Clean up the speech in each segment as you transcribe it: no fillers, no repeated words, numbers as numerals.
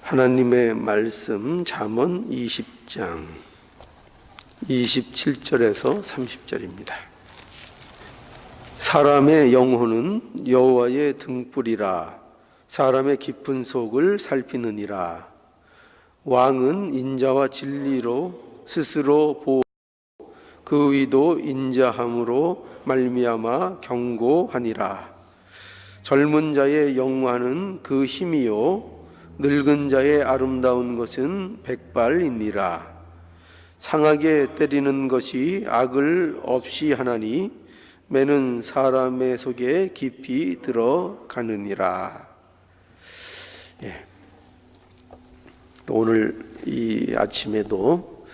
하나님의 말씀 잠언 20장 27절에서 30절입니다. 사람의 영혼은 여호와의 등불이라. 사람의 깊은 속을 살피느니라. 왕은 인자와 진리로 스스로 보호, 그 의도 인자함으로 말미암아 경고하니라. 젊은 자의 영화는 그 힘이요 늙은 자의 아름다운 것은 백발이니라. 상하게 때리는 것이 악을 없이 하나니 매는 사람의 속에 깊이 들어가느니라. 또 오늘 이 아침에도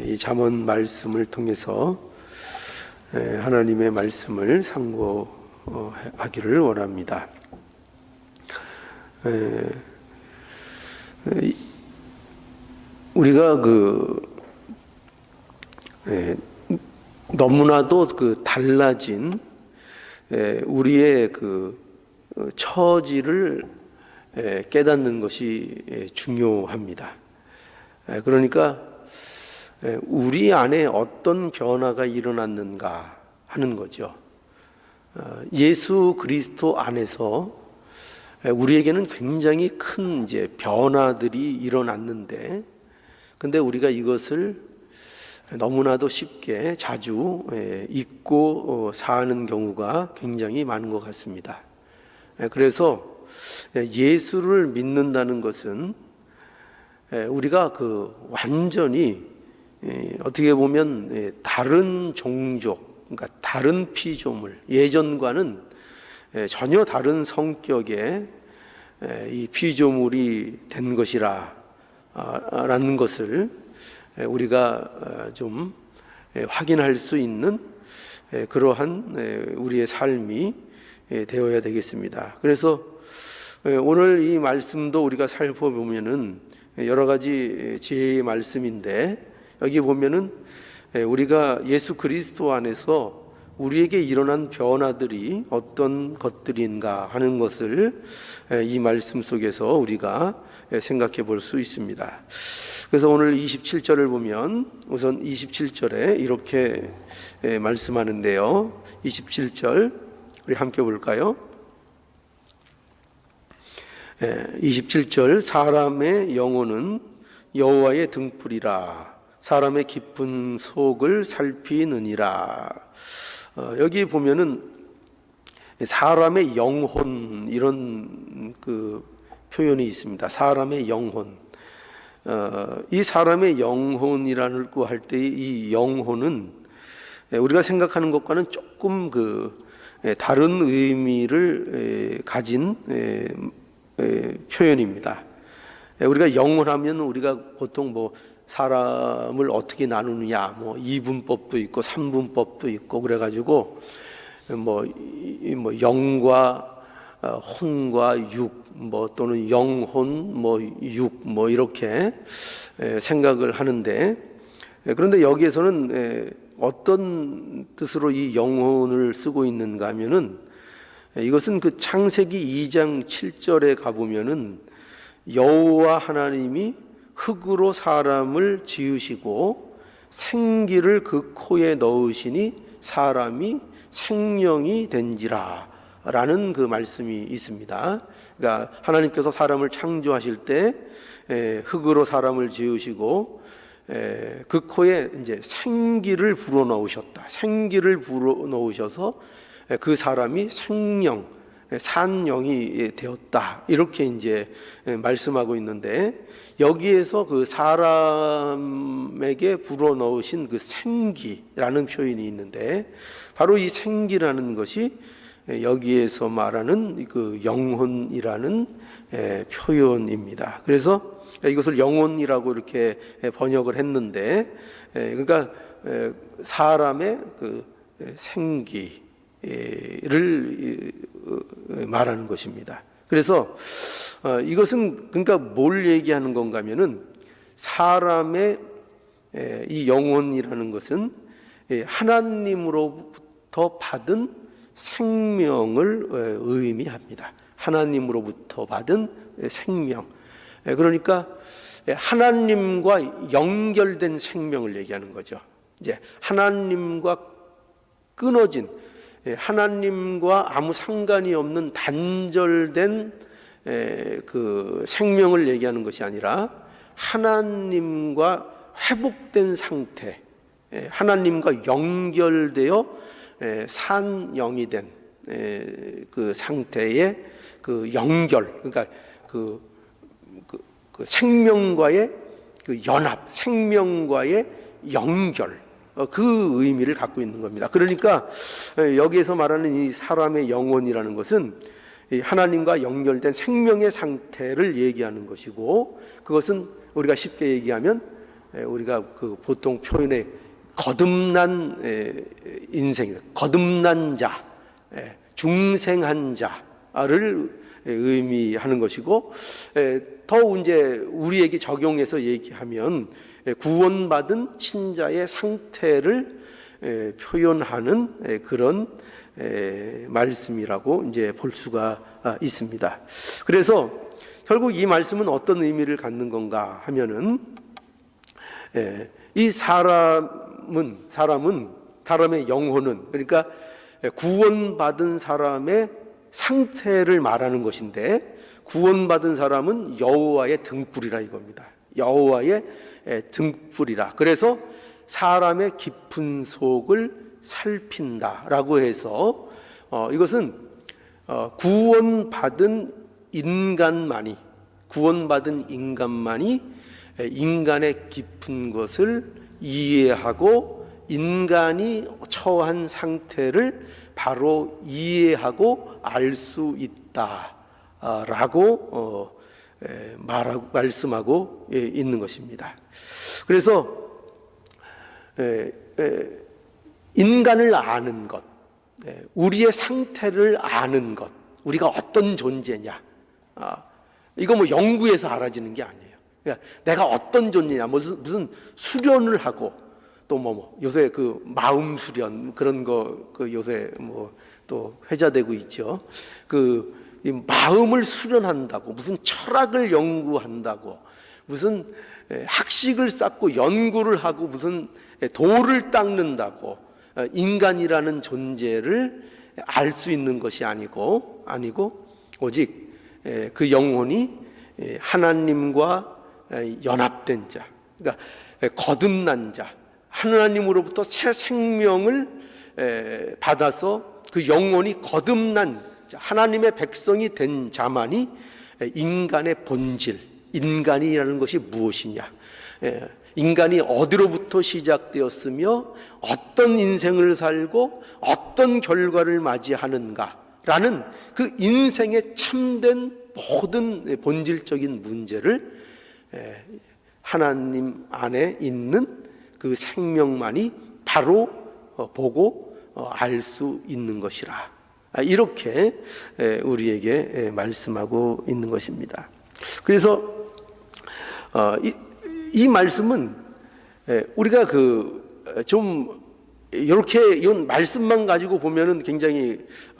이 잠언 말씀을 통해서 하나님의 말씀을 상고하기를 원합니다. 우리가 너무나도 달라진 우리의 처지를 깨닫는 것이 중요합니다. 그러니까 우리 안에 어떤 변화가 일어났는가 하는 거죠. 예수 그리스도 안에서 우리에게는 굉장히 큰 변화들이 일어났는데, 근데 우리가 이것을 너무나도 쉽게 자주 잊고 사는 경우가 굉장히 많은 것 같습니다. 그래서 예수를 믿는다는 것은 우리가 완전히 어떻게 보면 다른 종족, 그러니까 다른 피조물, 예전과는 전혀 다른 성격의 이 피조물이 된 것이라 라는 것을 우리가 좀 확인할 수 있는 그러한 우리의 삶이 되어야 되겠습니다. 그래서 오늘 이 말씀도 우리가 살펴보면은 여러 가지 지혜의 말씀인데, 여기 보면은 우리가 예수 그리스도 안에서 우리에게 일어난 변화들이 어떤 것들인가 하는 것을 이 말씀 속에서 우리가 생각해 볼 수 있습니다. 그래서 오늘 27절을 보면 우선 27절에 이렇게 말씀하는데요. 27절 우리 함께 볼까요? 27절 사람의 영혼은 여호와의 등불이라. 사람의 깊은 속을 살피느니라. 여기 보면은 사람의 영혼, 이런 표현이 있습니다. 사람의 영혼. 이 사람의 영혼이라고 할 때 이 영혼은 우리가 생각하는 것과는 조금 다른 의미를 가진 표현입니다. 우리가 영혼하면 우리가 보통 사람을 어떻게 나누느냐, 이분법도 있고 삼분법도 있고 그래가지고 영과 혼과 육, 또는 영혼, 육, 이렇게 생각을 하는데, 그런데 여기에서는 어떤 뜻으로 이 영혼을 쓰고 있는가 하면은, 이것은 창세기 2장 7절에 가보면은 여호와 하나님이 흙으로 사람을 지으시고 생기를 그 코에 넣으시니 사람이 생명이 된지라 라는 말씀이 있습니다. 그러니까 하나님께서 사람을 창조하실 때 흙으로 사람을 지으시고 그 코에 생기를 불어넣으셨다. 생기를 불어넣으셔서 그 사람이 생명, 산영이 되었다. 이렇게 말씀하고 있는데, 여기에서 사람에게 불어넣으신 생기라는 표현이 있는데, 바로 이 생기라는 것이 여기에서 말하는 영혼이라는 표현입니다. 그래서 이것을 영혼이라고 이렇게 번역을 했는데, 그러니까 사람의 생기 를 말하는 것입니다. 그래서 이것은 그러니까 뭘 얘기하는 건가 하면은, 사람의 이 영혼이라는 것은 하나님으로부터 받은 생명을 의미합니다. 하나님으로부터 받은 생명. 그러니까 하나님과 연결된 생명을 얘기하는 거죠. 이제 하나님과 끊어진, 하나님과 아무 상관이 없는 단절된 그 생명을 얘기하는 것이 아니라 하나님과 회복된 상태, 하나님과 연결되어 산 영이 된 그 상태의 그 연결, 그러니까 그 생명과의 그 연합, 생명과의 연결, 그 의미를 갖고 있는 겁니다. 그러니까 여기에서 말하는 이 사람의 영혼이라는 것은 하나님과 연결된 생명의 상태를 얘기하는 것이고, 그것은 우리가 쉽게 얘기하면 우리가 그 보통 표현에 거듭난 인생, 거듭난 자, 중생한 자를 의미하는 것이고, 더 이제 우리에게 적용해서 얘기하면 구원받은 신자의 상태를 표현하는 그런 말씀이라고 이제 볼 수가 있습니다. 그래서 결국 이 말씀은 어떤 의미를 갖는 건가 하면은, 이 사람의 영혼은, 그러니까 구원받은 사람의 상태를 말하는 것인데, 구원받은 사람은 여호와의 등불이라 이겁니다. 여호와의 등불이라. 그래서 사람의 깊은 속을 살핀다라고 해서 이것은 구원받은 인간만이 인간의 깊은 것을 이해하고 인간이 처한 상태를 바로 이해하고 알 수 있다라고 말씀하고 있는 것입니다. 그래서 인간을 아는 것, 우리의 상태를 아는 것, 우리가 어떤 존재냐, 이거 뭐 연구해서 알아지는 게 아니에요. 그러니까 내가 어떤 존재냐, 무슨 수련을 하고, 또 요새 그 마음 수련 그런 거 그 요새 뭐 또 회자되고 있죠. 이 마음을 수련한다고, 무슨 철학을 연구한다고, 무슨 학식을 쌓고 연구를 하고, 무슨 돌을 닦는다고 인간이라는 존재를 알 수 있는 것이 아니고 오직 그 영혼이 하나님과 연합된 자, 그러니까 거듭난 자, 하나님으로부터 새 생명을 받아서 그 영혼이 거듭난 자, 하나님의 백성이 된 자만이 인간의 본질, 인간이라는 것이 무엇이냐, 인간이 어디로부터 시작되었으며 어떤 인생을 살고 어떤 결과를 맞이하는가라는 그 인생의 참된 모든 본질적인 문제를 하나님 안에 있는 그 생명만이 바로 보고 알 수 있는 것이라, 이렇게 우리에게 말씀하고 있는 것입니다. 그래서 이 말씀은 우리가 좀 이렇게 이 말씀만 가지고 보면은 굉장히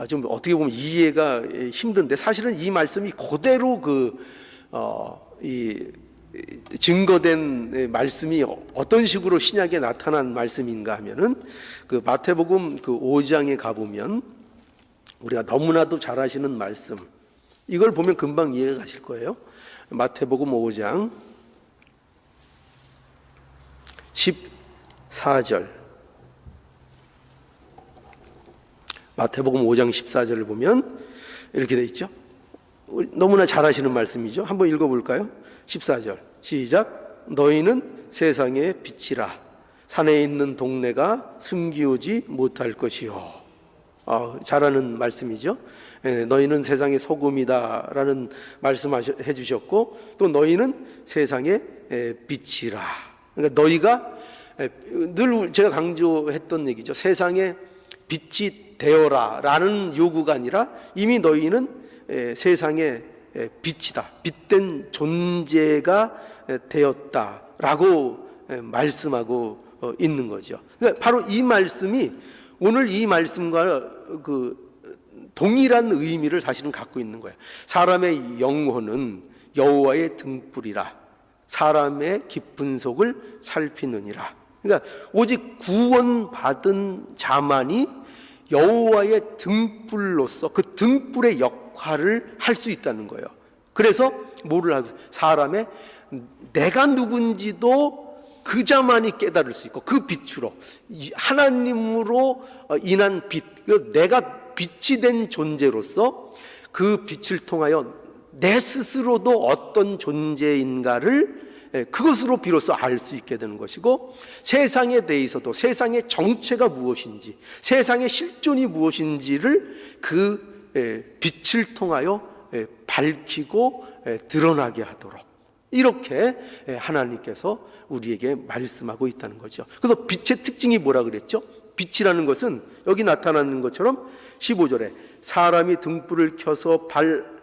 좀 어떻게 보면 이해가 힘든데, 사실은 이 말씀이 그대로 이 증거된 말씀이 어떤 식으로 신약에 나타난 말씀인가 하면은 그 마태복음 그 5장에 가보면 우리가 너무나도 잘 아시는 말씀, 이걸 보면 금방 이해가 가실 거예요. 마태복음 5장 14절, 마태복음 5장 14절을 보면 이렇게 돼 있죠. 너무나 잘 아시는 말씀이죠. 한번 읽어볼까요? 14절 시작. 너희는 세상의 빛이라. 산에 있는 동네가 숨기우지 못할 것이요. 잘 아는 말씀이죠. 너희는 세상의 소금이다라는 말씀해 주셨고, 또 너희는 세상의 빛이라. 그러니까 너희가 늘 제가 강조했던 얘기죠. 세상의 빛이 되어라라는 요구가 아니라 이미 너희는 세상의 빛이다, 빛된 존재가 되었다라고 말씀하고 있는 거죠. 그러니까 바로 이 말씀이 오늘 이 말씀과 그 동일한 의미를 사실은 갖고 있는 거예요. 사람의 영혼은 여호와의 등불이라 사람의 깊은 속을 살피느니라. 그러니까 오직 구원받은 자만이 여호와의 등불로서 그 등불의 역할을 할 수 있다는 거예요. 그래서 뭐를 하고, 사람의 내가 누군지도 그 자만이 깨달을 수 있고, 그 빛으로 하나님으로 인한 빛, 내가 빛이 된 존재로서 그 빛을 통하여 내 스스로도 어떤 존재인가를 그것으로 비로소 알 수 있게 되는 것이고, 세상에 대해서도 세상의 정체가 무엇인지, 세상의 실존이 무엇인지를 그 빛을 통하여 밝히고 드러나게 하도록, 이렇게 하나님께서 우리에게 말씀하고 있다는 거죠. 그래서 빛의 특징이 뭐라 그랬죠? 빛이라는 것은 여기 나타나는 것처럼 15절에 사람이 등불을 켜서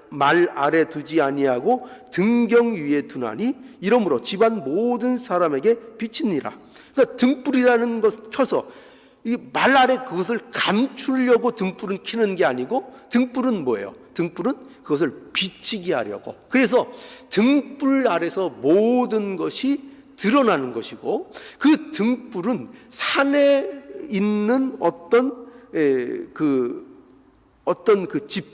말 아래 두지 아니하고 등경 위에 두나니 이러므로 집안 모든 사람에게 비치니라. 그러니까 등불이라는 것을 켜서 이 말 아래 그것을 감추려고 등불은 켜는 게 아니고, 등불은 뭐예요? 등불은 그것을 비치게 하려고. 그래서 등불 아래서 모든 것이 드러나는 것이고, 그 등불은 산에 있는 어떤 그 집,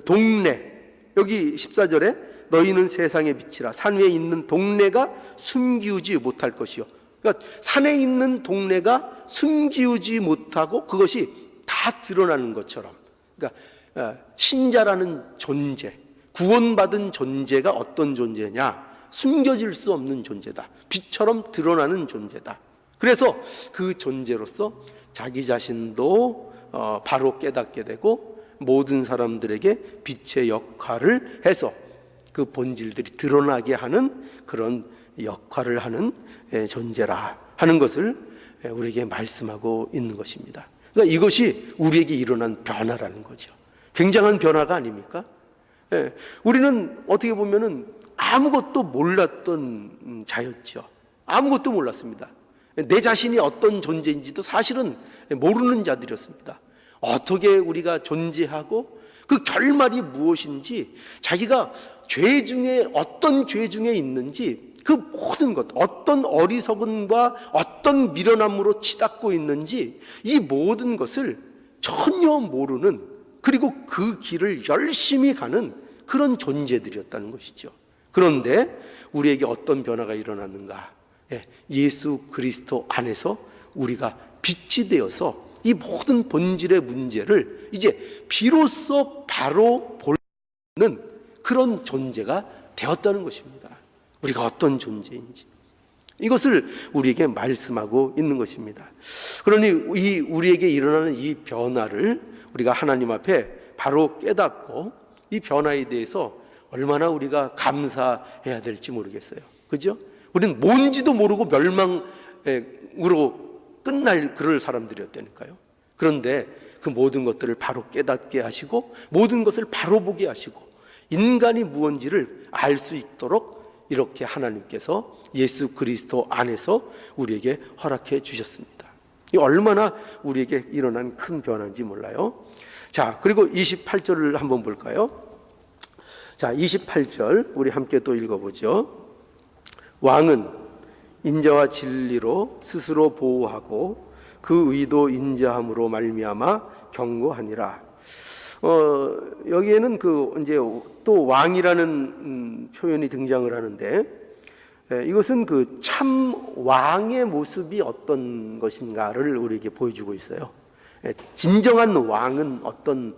동네, 여기 14절에 너희는 세상의 빛이라 산 위에 있는 동네가 숨기우지 못할 것이요. 그러니까 산에 있는 동네가 숨기우지 못하고 그것이 다 드러나는 것처럼, 그러니까 신자라는 존재, 구원받은 존재가 어떤 존재냐? 숨겨질 수 없는 존재다. 빛처럼 드러나는 존재다. 그래서 그 존재로서 자기 자신도 바로 깨닫게 되고, 모든 사람들에게 빛의 역할을 해서 그 본질들이 드러나게 하는 그런 역할을 하는 존재라 하는 것을 우리에게 말씀하고 있는 것입니다. 그러니까 이것이 우리에게 일어난 변화라는 거죠. 굉장한 변화가 아닙니까? 우리는 어떻게 보면은 아무것도 몰랐던 자였죠. 아무것도 몰랐습니다. 내 자신이 어떤 존재인지도 사실은 모르는 자들이었습니다. 어떻게 우리가 존재하고 그 결말이 무엇인지, 자기가 죄 중에 어떤 죄 중에 있는지, 그 모든 것, 어떤 어리석음과 어떤 미련함으로 치닫고 있는지, 이 모든 것을 전혀 모르는, 그리고 그 길을 열심히 가는 그런 존재들이었다는 것이죠. 그런데 우리에게 어떤 변화가 일어났는가? 예수 그리스도 안에서 우리가 빛이 되어서 이 모든 본질의 문제를 이제 비로소 바로 보는 그런 존재가 되었다는 것입니다. 우리가 어떤 존재인지 이것을 우리에게 말씀하고 있는 것입니다. 그러니 우리에게 일어나는 이 변화를 우리가 하나님 앞에 바로 깨닫고, 이 변화에 대해서 얼마나 우리가 감사해야 될지 모르겠어요. 그죠? 우리는 뭔지도 모르고 멸망으로 끝날 그럴 사람들이었다니까요. 그런데 그 모든 것들을 바로 깨닫게 하시고, 모든 것을 바로 보게 하시고, 인간이 무엇인지를 알 수 있도록 이렇게 하나님께서 예수 그리스도 안에서 우리에게 허락해 주셨습니다. 이 얼마나 우리에게 일어난 큰 변화인지 몰라요. 자, 그리고 28절을 한번 볼까요? 자, 28절 우리 함께 또 읽어보죠. 왕은 인자와 진리로 스스로 보호하고 그 의도 인자함으로 말미암아 경고하니라. 여기에는 이제 또 왕이라는 표현이 등장을 하는데, 이것은 그 참 왕의 모습이 어떤 것인가를 우리에게 보여주고 있어요. 진정한 왕은 어떤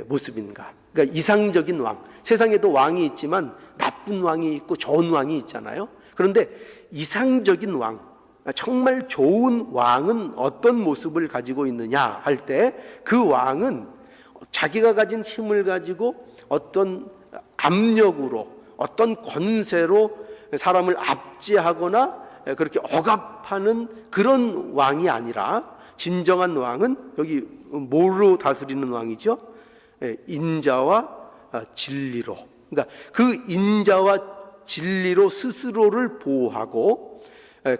모습인가? 그러니까 이상적인 왕. 세상에도 왕이 있지만 나쁜 왕이 있고 좋은 왕이 있잖아요. 그런데 이상적인 왕, 정말 좋은 왕은 어떤 모습을 가지고 있느냐 할 때, 그 왕은 자기가 가진 힘을 가지고 어떤 압력으로, 어떤 권세로 사람을 압제하거나 그렇게 억압하는 그런 왕이 아니라, 진정한 왕은 여기 뭐로 다스리는 왕이죠? 인자와 진리로. 그러니까 그 인자와 진리로 스스로를 보호하고,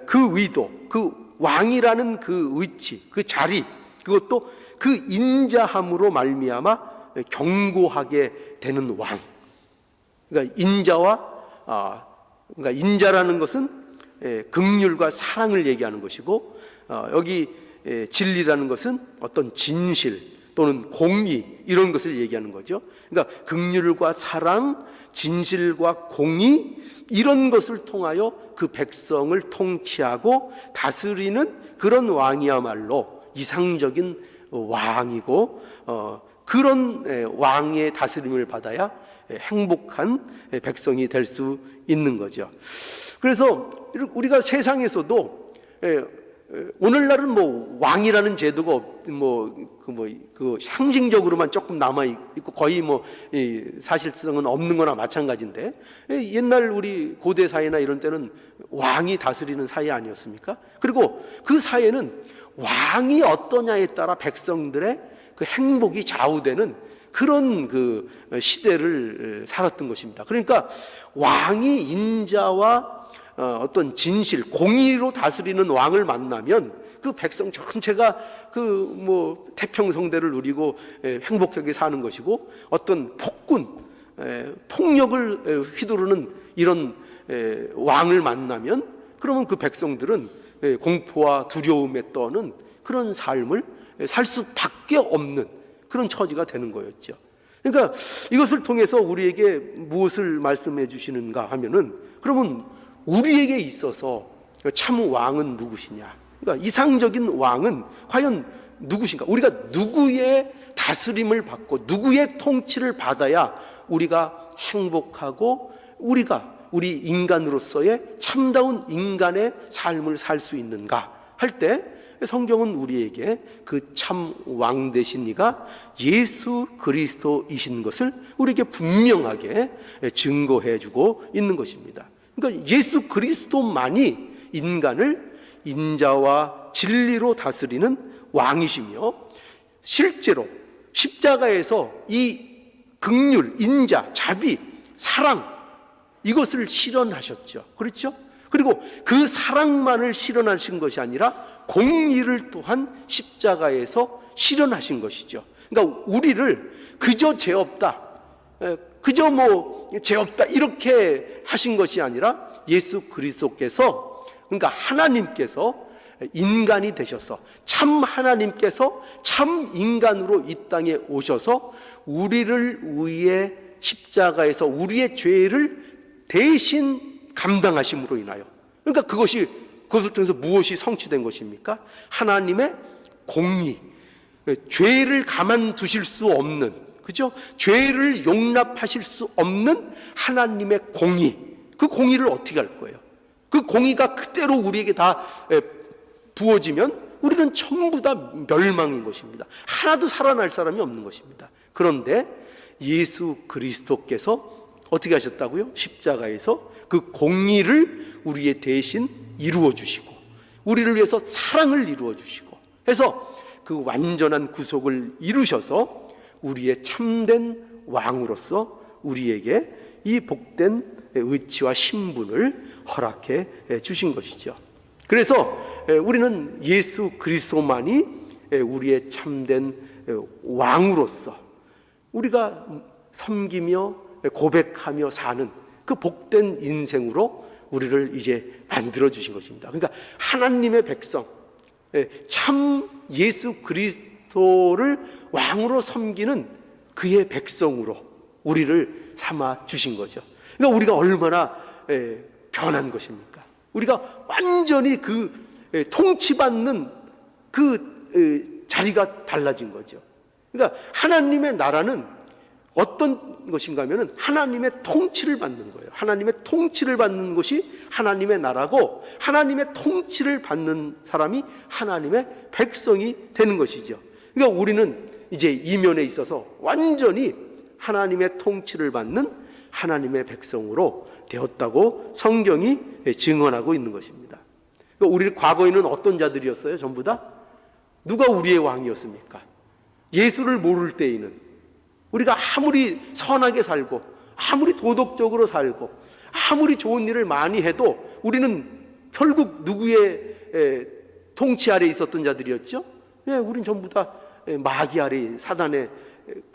그 의도, 그 왕이라는 그 위치, 그 자리, 그것도 그 인자함으로 말미암아 경고하게 되는 왕. 그러니까 인자라는 것은 긍휼과 사랑을 얘기하는 것이고, 여기 진리라는 것은 어떤 진실 또는 공의, 이런 것을 얘기하는 거죠. 그러니까 긍휼과 사랑, 진실과 공의, 이런 것을 통하여 그 백성을 통치하고 다스리는 그런 왕이야말로 이상적인 왕이고, 그런 왕의 다스림을 받아야 행복한 백성이 될 수 있는 거죠. 그래서 우리가 세상에서도 오늘날은 뭐 왕이라는 제도가 그 상징적으로만 조금 남아 있고 거의 사실성은 없는 거나 마찬가지인데, 옛날 우리 고대 사회나 이런 때는 왕이 다스리는 사회 아니었습니까? 그리고 그 사회는 왕이 어떠냐에 따라 백성들의 그 행복이 좌우되는 그런 그 시대를 살았던 것입니다. 그러니까 왕이 인자와 어떤 진실, 공의로 다스리는 왕을 만나면 그 백성 전체가 태평성대를 누리고 행복하게 사는 것이고, 어떤 폭군, 폭력을 휘두르는 이런 왕을 만나면 그러면 그 백성들은 공포와 두려움에 떠는 그런 삶을 살 수밖에 없는 그런 처지가 되는 거였죠. 그러니까 이것을 통해서 우리에게 무엇을 말씀해 주시는가 하면은, 그러면 우리에게 있어서 참 왕은 누구시냐? 그러니까 이상적인 왕은 과연 누구신가? 우리가 누구의 다스림을 받고 누구의 통치를 받아야 우리가 행복하고 우리 인간으로서의 참다운 인간의 삶을 살 수 있는가 할 때, 성경은 우리에게 그 참 왕 되신 이가 예수 그리스도이신 것을 우리에게 분명하게 증거해 주고 있는 것입니다. 그러니까 예수 그리스도만이 인간을 인자와 진리로 다스리는 왕이시며, 실제로 십자가에서 이 긍휼, 인자, 자비, 사랑, 이것을 실현하셨죠. 그렇죠? 그리고 그 사랑만을 실현하신 것이 아니라 공의를 또한 십자가에서 실현하신 것이죠. 그러니까 우리를 그저 죄 없다, 죄 없다 이렇게 하신 것이 아니라 예수 그리스도께서, 그러니까 하나님께서 인간이 되셔서, 참 하나님께서 참 인간으로 이 땅에 오셔서 우리를 위해 십자가에서 우리의 죄를 대신 감당하심으로 인하여, 그러니까 그것을 통해서 무엇이 성취된 것입니까? 하나님의 공의, 죄를 가만두실 수 없는, 그죠? 죄를 용납하실 수 없는 하나님의 공의, 그 공의를 어떻게 할 거예요? 그 공의가 그대로 우리에게 다 부어지면 우리는 전부 다 멸망인 것입니다. 하나도 살아날 사람이 없는 것입니다. 그런데 예수 그리스도께서 어떻게 하셨다고요? 십자가에서 그 공의를 우리의 대신 이루어 주시고, 우리를 위해서 사랑을 이루어 주시고 해서 그 완전한 구속을 이루셔서 우리의 참된 왕으로서 우리에게 이 복된 의치와 신분을 허락해 주신 것이죠. 그래서 우리는 예수 그리스도만이 우리의 참된 왕으로서 우리가 섬기며 고백하며 사는 그 복된 인생으로 우리를 이제 만들어 주신 것입니다. 그러니까 하나님의 백성, 참 예수 그리스도를 왕으로 섬기는 그의 백성으로 우리를 삼아 주신 거죠. 그러니까 우리가 얼마나 변한 것입니까? 우리가 완전히 그 통치받는 그 자리가 달라진 거죠. 그러니까 하나님의 나라는 어떤 것인가 하면은 하나님의 통치를 받는 거예요. 하나님의 통치를 받는 것이 하나님의 나라고, 하나님의 통치를 받는 사람이 하나님의 백성이 되는 것이죠. 그러니까 우리는 이제 이면에 있어서 완전히 하나님의 통치를 받는 하나님의 백성으로 되었다고 성경이 증언하고 있는 것입니다. 그러니까 우리 과거에는 어떤 자들이었어요? 전부 다 누가 우리의 왕이었습니까? 예수를 모를 때에는 우리가 아무리 선하게 살고 아무리 도덕적으로 살고 아무리 좋은 일을 많이 해도 우리는 결국 누구의 통치 아래에 있었던 자들이었죠? 우린 전부 다 마귀 아래, 사단의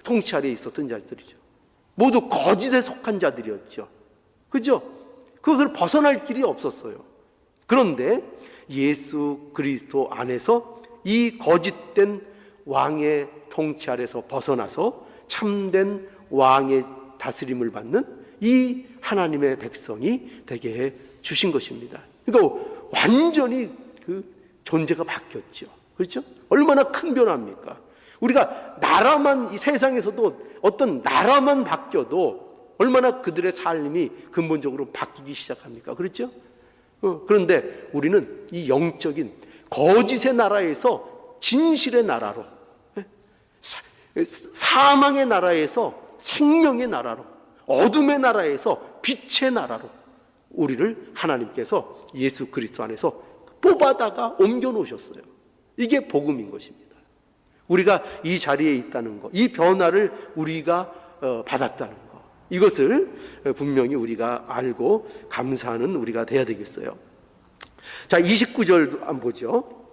통치 아래에 있었던 자들이죠. 모두 거짓에 속한 자들이었죠. 그죠? 그것을 벗어날 길이 없었어요. 그런데 예수 그리스도 안에서 이 거짓된 왕의 통치 아래서 벗어나서 참된 왕의 다스림을 받는 이 하나님의 백성이 되게 해 주신 것입니다. 그러니까 완전히 그 존재가 바뀌었죠. 그렇죠? 얼마나 큰 변화입니까? 우리가 나라만, 이 세상에서도 어떤 나라만 바뀌어도 얼마나 그들의 삶이 근본적으로 바뀌기 시작합니까? 그렇죠? 그런데 우리는 이 영적인 거짓의 나라에서 진실의 나라로, 사망의 나라에서 생명의 나라로, 어둠의 나라에서 빛의 나라로 우리를 하나님께서 예수 그리스도 안에서 뽑아다가 옮겨 놓으셨어요. 이게 복음인 것입니다. 우리가 이 자리에 있다는 것, 이 변화를 우리가 받았다는 것, 이것을 분명히 우리가 알고 감사하는 우리가 돼야 되겠어요. 자, 29절 한번 보죠.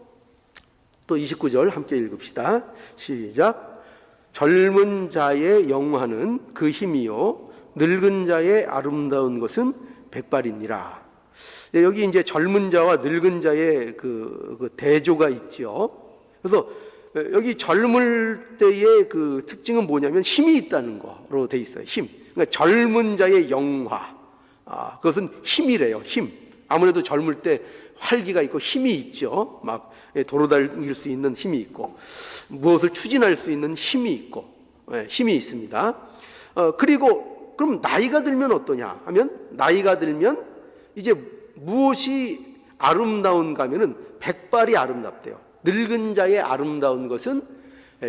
또 29절 함께 읽읍시다. 시작. 젊은 자의 영화는 그 힘이요 늙은 자의 아름다운 것은 백발이니라. 여기 이제 젊은 자와 늙은 자의 그 대조가 있죠. 그래서 여기 젊을 때의 그 특징은 뭐냐면 힘이 있다는 거로 돼 있어요. 힘. 그러니까 젊은 자의 영화. 그것은 힘이래요. 힘. 아무래도 젊을 때 활기가 있고 힘이 있죠. 막 도로다닐 수 있는 힘이 있고 무엇을 추진할 수 있는 힘이 있고 힘이 있습니다. 그리고 그럼 나이가 들면 어떠냐 하면 나이가 들면 이제 무엇이 아름다운가 하면은 백발이 아름답대요. 늙은 자의 아름다운 것은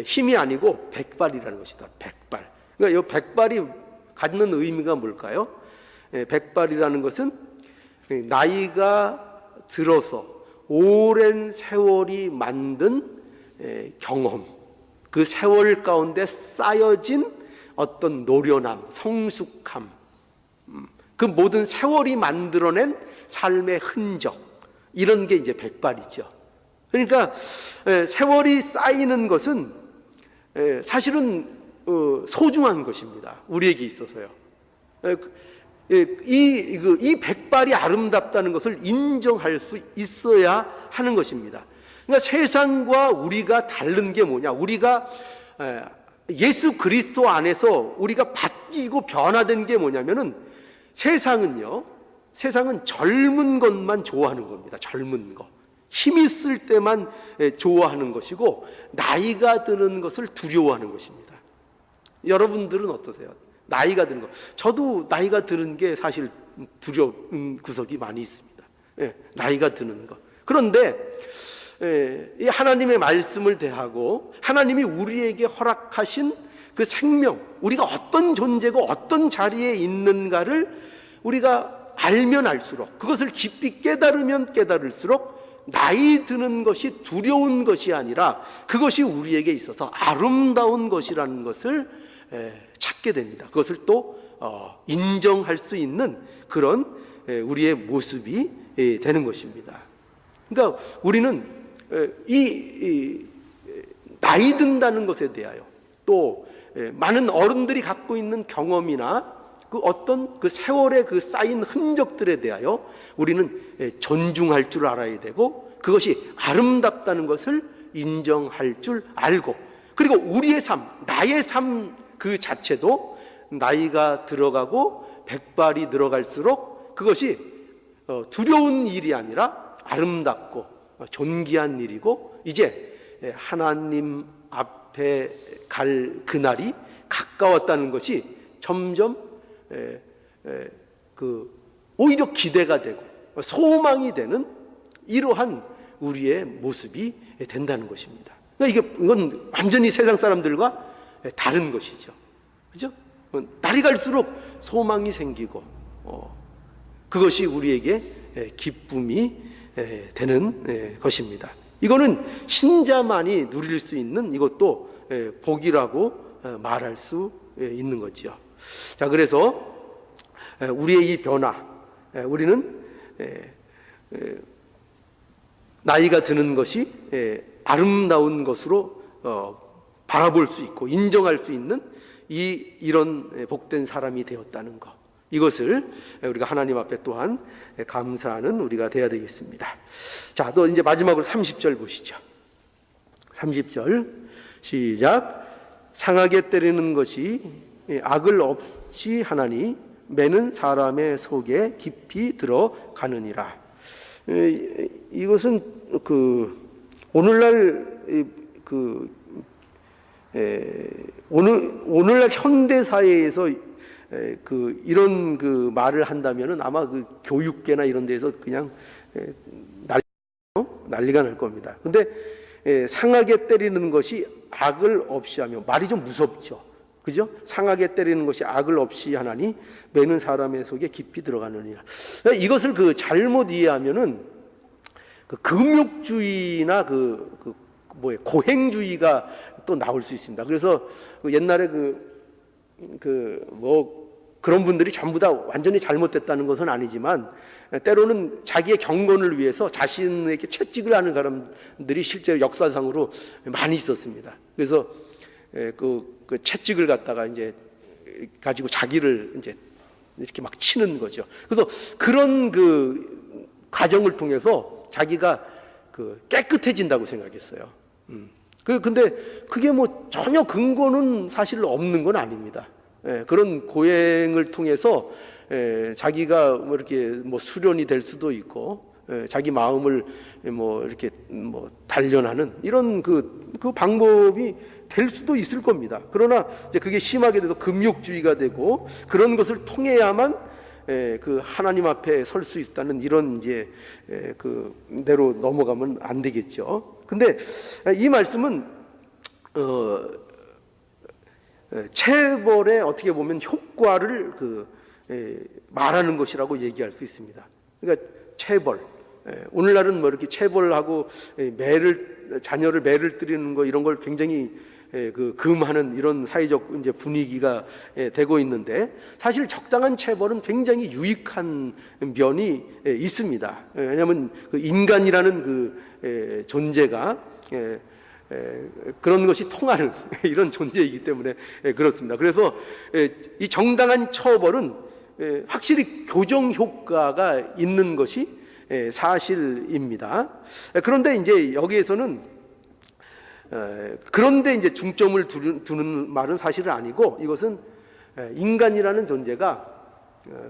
힘이 아니고 백발이라는 것이다. 백발. 그러니까 이 백발이 갖는 의미가 뭘까요? 백발이라는 것은 나이가 들어서 오랜 세월이 만든 경험, 그 세월 가운데 쌓여진 어떤 노련함, 성숙함, 그 모든 세월이 만들어낸 삶의 흔적, 이런 게 이제 백발이죠. 그러니까 세월이 쌓이는 것은 사실은 소중한 것입니다. 우리에게 있어서요. 이 백발이 아름답다는 것을 인정할 수 있어야 하는 것입니다. 그러니까 세상과 우리가 다른 게 뭐냐? 우리가 예수 그리스도 안에서 우리가 바뀌고 변화된 게 뭐냐면은 세상은 젊은 것만 좋아하는 겁니다. 젊은 것. 힘 있을 때만 좋아하는 것이고 나이가 드는 것을 두려워하는 것입니다. 여러분들은 어떠세요? 나이가 드는 것. 저도 나이가 드는 게 사실 두려운 구석이 많이 있습니다. 나이가 드는 것. 그런데 이 하나님의 말씀을 대하고 하나님이 우리에게 허락하신 그 생명, 우리가 어떤 존재고 어떤 자리에 있는가를 우리가 알면 알수록, 그것을 깊이 깨달으면 깨달을수록 나이 드는 것이 두려운 것이 아니라 그것이 우리에게 있어서 아름다운 것이라는 것을 찾게 됩니다. 그것을 또 인정할 수 있는 그런 우리의 모습이 되는 것입니다. 그러니까 우리는 이 나이 든다는 것에 대하여 또 많은 어른들이 갖고 있는 경험이나 그 어떤 그 세월의 그 쌓인 흔적들에 대하여 우리는 존중할 줄 알아야 되고 그것이 아름답다는 것을 인정할 줄 알고, 그리고 우리의 삶, 나의 삶 그 자체도 나이가 들어가고 백발이 늘어갈수록 그것이 두려운 일이 아니라 아름답고 존귀한 일이고 이제 하나님 앞에 갈 그날이 가까웠다는 것이 점점 오히려 기대가 되고 소망이 되는 이러한 우리의 모습이 된다는 것입니다. 그러니까 이건 완전히 세상 사람들과 다른 것이죠. 그죠? 날이 갈수록 소망이 생기고 그것이 우리에게 기쁨이 되는 것입니다. 이거는 신자만이 누릴 수 있는 이것도 복이라고 말할 수 있는 거죠. 자, 그래서 우리의 이 변화, 우리는 나이가 드는 것이 아름다운 것으로 바라볼 수 있고 인정할 수 있는 이런 복된 사람이 되었다는 것, 이것을 우리가 하나님 앞에 또한 감사하는 우리가 되어야 되겠습니다. 자, 또 이제 마지막으로 30절 보시죠. 30절 시작. 상하게 때리는 것이 악을 없이 하나니 매는 사람의 속에 깊이 들어가느니라. 이것은 오늘날 오늘날 현대 사회에서 이런 말을 한다면은 아마 교육계나 이런 데서 그냥 난리가 날 겁니다. 근데 상하게 때리는 것이 악을 없이 하며, 말이 좀 무섭죠. 그죠? 상하게 때리는 것이 악을 없이 하나니 매는 사람의 속에 깊이 들어가느니라. 이것을 잘못 이해하면은 금욕주의나 고행주의가 또 나올 수 있습니다. 그래서 옛날에 그런 분들이 전부 다 완전히 잘못됐다는 것은 아니지만, 때로는 자기의 경건을 위해서 자신에게 채찍을 하는 사람들이 실제로 역사상으로 많이 있었습니다. 그래서 그 채찍을 갖다가 이제 가지고 자기를 이제 이렇게 막 치는 거죠. 그래서 그런 과정을 통해서 자기가 깨끗해진다고 생각했어요. 근데 그게 전혀 근거는 사실 없는 건 아닙니다. 그런 고행을 통해서 자기가 이렇게 수련이 될 수도 있고, 자기 마음을 이렇게 단련하는 이런 그 방법이 될 수도 있을 겁니다. 그러나 이제 그게 심하게 돼서 금욕주의가 되고, 그런 것을 통해야만 하나님 앞에 설 수 있다는 이런 이제 대로 넘어가면 안 되겠죠. 근데 이 말씀은 체벌의 어떻게 보면 효과를 말하는 것이라고 얘기할 수 있습니다. 그러니까 체벌, 오늘날은 이렇게 체벌하고 자녀를 매를 때리는 거, 이런 걸 굉장히 금하는 이런 사회적 이제 분위기가 되고 있는데, 사실 적당한 체벌은 굉장히 유익한 면이 있습니다. 왜냐하면 인간이라는 존재가 그런 것이 통하는 이런 존재이기 때문에 그렇습니다. 그래서 이 정당한 처벌은 확실히 교정 효과가 있는 것이 사실입니다. 그런데 이제 여기에서는 그런데 이제 중점을 두는 말은 사실은 아니고, 이것은 인간이라는 존재가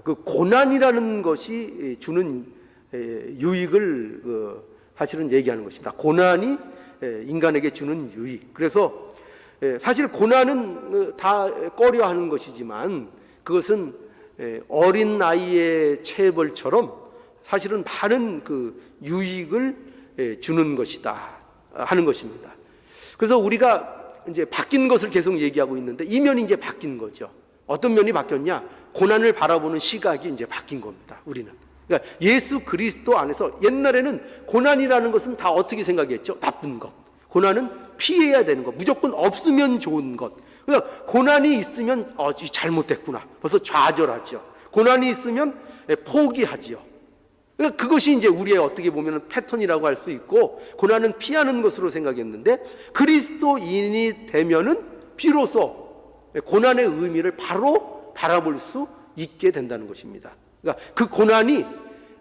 그 고난이라는 것이 주는 유익을 사실은 얘기하는 것입니다. 고난이 인간에게 주는 유익. 그래서 사실 고난은 다 꺼려하는 것이지만, 그것은 어린 나이의 체벌처럼 사실은 많은 유익을 주는 것이다 하는 것입니다. 그래서 우리가 이제 바뀐 것을 계속 얘기하고 있는데, 이 면이 이제 바뀐 거죠. 어떤 면이 바뀌었냐? 고난을 바라보는 시각이 이제 바뀐 겁니다. 우리는. 그러니까 예수 그리스도 안에서, 옛날에는 고난이라는 것은 다 어떻게 생각했죠? 나쁜 것. 고난은 피해야 되는 것. 무조건 없으면 좋은 것. 그러니까 고난이 있으면 잘못됐구나, 벌써 좌절하죠. 고난이 있으면 포기하지요. 그러니까 그것이 이제 우리의 어떻게 보면 패턴이라고 할 수 있고, 고난은 피하는 것으로 생각했는데, 그리스도인이 되면은 비로소 고난의 의미를 바로 바라볼 수 있게 된다는 것입니다. 그러니까 그 고난이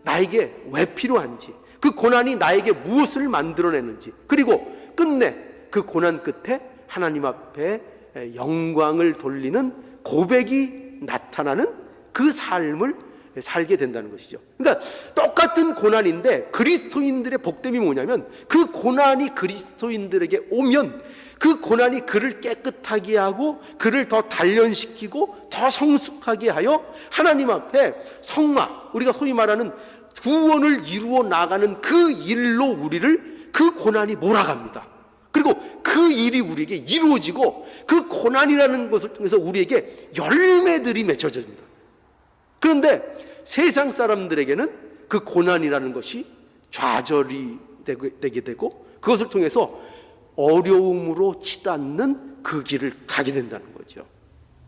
나에게 왜 필요한지, 그 고난이 나에게 무엇을 만들어내는지, 그리고 끝내 그 고난 끝에 하나님 앞에 영광을 돌리는 고백이 나타나는 그 삶을 살게 된다는 것이죠. 그러니까 똑같은 고난인데, 그리스도인들의 복됨이 뭐냐면, 그 고난이 그리스도인들에게 오면 그 고난이 그를 깨끗하게 하고, 그를 더 단련시키고 더 성숙하게 하여 하나님 앞에 성화, 우리가 소위 말하는 구원을 이루어 나가는 그 일로 우리를, 그 고난이 몰아갑니다. 그리고 그 일이 우리에게 이루어지고, 그 고난이라는 것을 통해서 우리에게 열매들이 맺혀집니다. 그런데 세상 사람들에게는 그 고난이라는 것이 좌절이 되게 되고, 그것을 통해서 어려움으로 치닫는 그 길을 가게 된다는 거죠.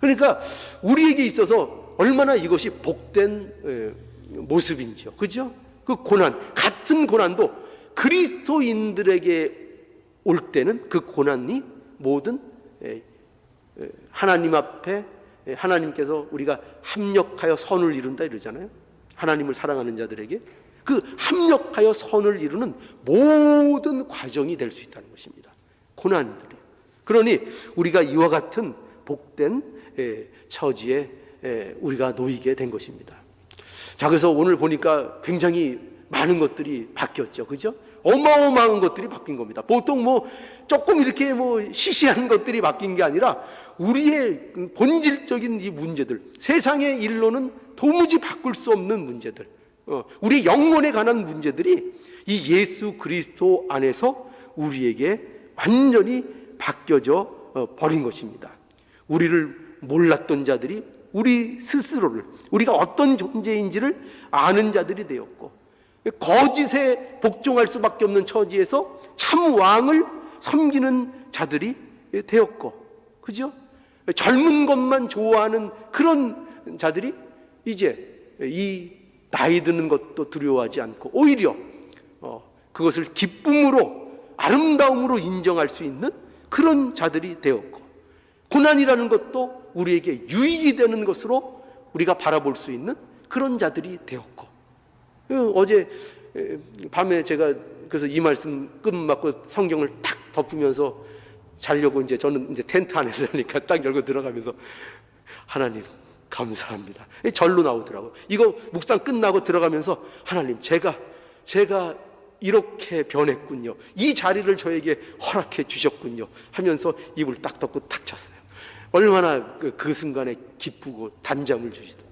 그러니까 우리에게 있어서 얼마나 이것이 복된 모습인지요. 그죠? 그 고난, 같은 고난도 그리스도인들에게 올 때는 그 고난이 모든 하나님 앞에 하나님께서 우리가 합력하여 선을 이룬다 이러잖아요. 하나님을 사랑하는 자들에게 그 합력하여 선을 이루는 모든 과정이 될 수 있다는 것입니다. 고난들이. 그러니 우리가 이와 같은 복된 처지에 우리가 놓이게 된 것입니다. 자, 그래서 오늘 보니까 굉장히 많은 것들이 바뀌었죠. 그죠? 어마어마한 것들이 바뀐 겁니다. 보통 조금 이렇게 시시한 것들이 바뀐 게 아니라 우리의 본질적인 이 문제들, 세상의 일로는 도무지 바꿀 수 없는 문제들, 우리 영혼에 관한 문제들이 이 예수 그리스도 안에서 우리에게 완전히 바뀌어져 버린 것입니다. 우리를 몰랐던 자들이 우리 스스로를, 우리가 어떤 존재인지를 아는 자들이 되었고, 거짓에 복종할 수밖에 없는 처지에서 참 왕을 섬기는 자들이 되었고, 그죠? 젊은 것만 좋아하는 그런 자들이 이제 이 나이 드는 것도 두려워하지 않고 오히려 그것을 기쁨으로, 아름다움으로 인정할 수 있는 그런 자들이 되었고, 고난이라는 것도 우리에게 유익이 되는 것으로 우리가 바라볼 수 있는 그런 자들이 되었고, 어제 밤에 제가 그래서 이 말씀 끝맞고 성경을 탁 덮으면서 자려고 이제 저는 이제 텐트 안에서 자니까 딱 열고 들어가면서 하나님 감사합니다. 절로 나오더라고요. 이거 묵상 끝나고 들어가면서 하나님 제가 이렇게 변했군요. 이 자리를 저에게 허락해 주셨군요 하면서 입을 딱 덮고 탁 쳤어요. 얼마나 그 순간에 기쁘고 단잠을 주시든지.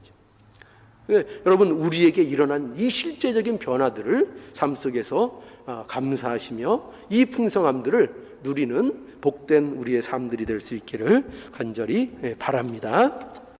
여러분, 우리에게 일어난 이 실제적인 변화들을 삶 속에서 감사하시며 이 풍성함들을 누리는 복된 우리의 삶들이 될 수 있기를 간절히 바랍니다.